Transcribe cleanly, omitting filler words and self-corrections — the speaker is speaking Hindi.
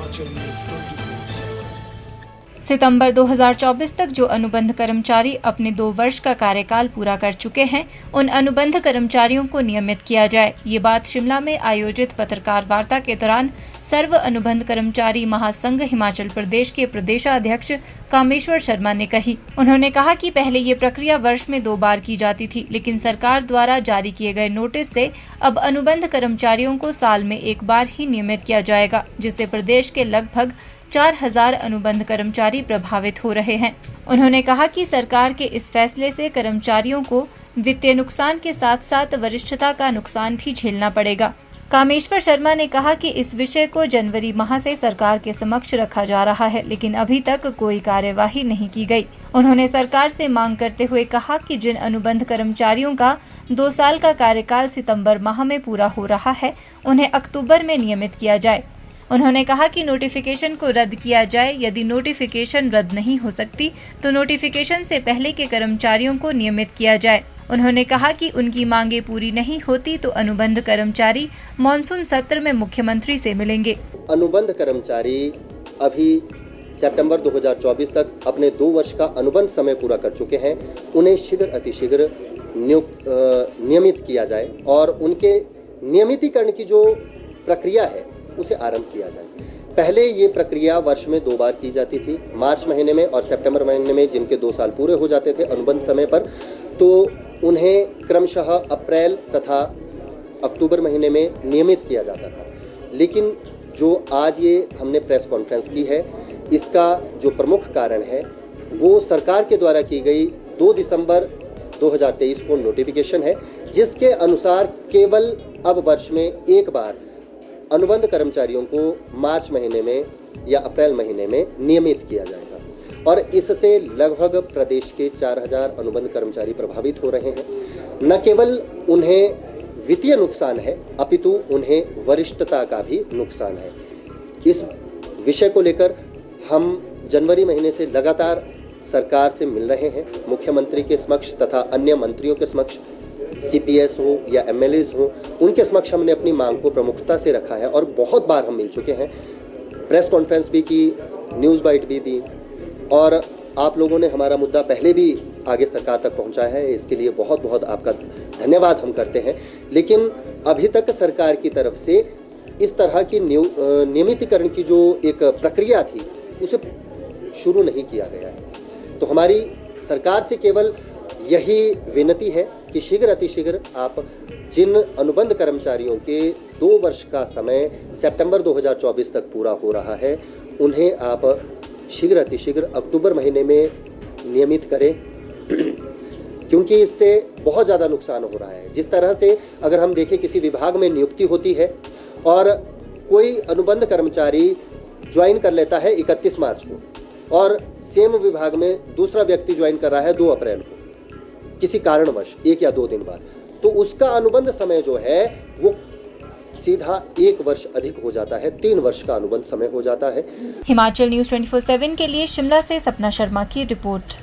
हिमाचल न्यूज़ 24/7। सितंबर 2024 तक जो अनुबंध कर्मचारी अपने 2 वर्ष का कार्यकाल पूरा कर चुके हैं, उन अनुबंध कर्मचारियों को नियमित किया जाए। ये बात शिमला में आयोजित पत्रकार वार्ता के दौरान सर्व अनुबंध कर्मचारी महासंघ हिमाचल प्रदेश के प्रदेशाध्यक्ष कामेश्वर शर्मा ने कही। उन्होंने कहा कि पहले ये प्रक्रिया वर्ष में 2 बार की जाती थी, लेकिन सरकार द्वारा जारी किए गए नोटिस से अब अनुबंध कर्मचारियों को साल में 1 बार ही नियमित किया जाएगा, जिससे प्रदेश के लगभग 4000 अनुबंध कर्मचारी प्रभावित हो रहे हैं। उन्होंने कहा कि सरकार के इस फैसले से कर्मचारियों को वित्तीय नुकसान के साथ साथ वरिष्ठता का नुकसान भी झेलना पड़ेगा। कामेश्वर शर्मा ने कहा कि इस विषय को जनवरी माह से सरकार के समक्ष रखा जा रहा है, लेकिन अभी तक कोई कार्यवाही नहीं की गई। उन्होंने सरकार से मांग करते हुए कहा कि जिन अनुबंध कर्मचारियों का 2 साल का कार्यकाल सितंबर माह में पूरा हो रहा है, उन्हें अक्टूबर में नियमित किया जाए। उन्होंने कहा कि नोटिफिकेशन को रद्द किया जाए। यदि नोटिफिकेशन रद्द नहीं हो सकती तो नोटिफिकेशन से पहले के कर्मचारियों को नियमित किया जाए। उन्होंने कहा कि उनकी मांगे पूरी नहीं होती तो अनुबंध कर्मचारी मॉनसून सत्र में मुख्यमंत्री से मिलेंगे। अनुबंध कर्मचारी अभी सितंबर 2024 तक अपने 2 वर्ष का अनुबंध समय पूरा कर चुके हैं। उन्हें शीघ्र अतिशीघ्र नियमित किया जाए और उनके नियमितीकरण की जो प्रक्रिया है उसे आरंभ किया जाए। पहले ये प्रक्रिया वर्ष में 2 बार की जाती थी, मार्च महीने में और सितंबर महीने में, जिनके 2 साल पूरे हो जाते थे अनुबंध समय पर, तो उन्हें क्रमशः अप्रैल तथा अक्टूबर महीने में नियमित किया जाता था। लेकिन जो आज ये हमने प्रेस कॉन्फ्रेंस की है, इसका जो प्रमुख कारण है वो सरकार के द्वारा की गई 2 दिसंबर 2023 को नोटिफिकेशन है, जिसके अनुसार केवल अब वर्ष में 1 बार अनुबंध कर्मचारियों को मार्च महीने में या अप्रैल महीने में नियमित किया जाएगा और इससे लगभग प्रदेश के 4000 अनुबंध कर्मचारी प्रभावित हो रहे हैं। न केवल उन्हें वित्तीय नुकसान है, अपितु उन्हें वरिष्ठता का भी नुकसान है। इस विषय को लेकर हम जनवरी महीने से लगातार सरकार से मिल रहे हैं, मुख्यमंत्री के समक्ष तथा अन्य मंत्रियों के समक्ष, CPS हो या MLAs हो, उनके समक्ष हमने अपनी मांग को प्रमुखता से रखा है और बहुत बार हम मिल चुके हैं। प्रेस कॉन्फ्रेंस भी की, न्यूज़ बाइट भी दी और आप लोगों ने हमारा मुद्दा पहले भी आगे सरकार तक पहुंचाया है। इसके लिए बहुत बहुत आपका धन्यवाद हम करते हैं। लेकिन अभी तक सरकार की तरफ से इस तरह की नियमितीकरण की जो एक प्रक्रिया थी उसे शुरू नहीं किया गया है। तो हमारी सरकार से केवल यही विनती है कि शीघ्र अतिशीघ्र आप जिन अनुबंध कर्मचारियों के 2 वर्ष का समय सितंबर 2024 तक पूरा हो रहा है, उन्हें आप शीघ्र अतिशीघ्र अक्टूबर महीने में नियमित करें क्योंकि इससे बहुत ज़्यादा नुकसान हो रहा है। जिस तरह से अगर हम देखें किसी विभाग में नियुक्ति होती है और कोई अनुबंध कर्मचारी ज्वाइन कर लेता है 31 मार्च को और सेम विभाग में दूसरा व्यक्ति ज्वाइन कर रहा है 2 अप्रैल को किसी कारणवश 1 या 2 दिन बाद, तो उसका अनुबंध समय जो है वो सीधा 1 वर्ष अधिक हो जाता है, 3 वर्ष का अनुबंध समय हो जाता है। हिमाचल न्यूज़ 24/7 के लिए शिमला से सपना शर्मा की रिपोर्ट।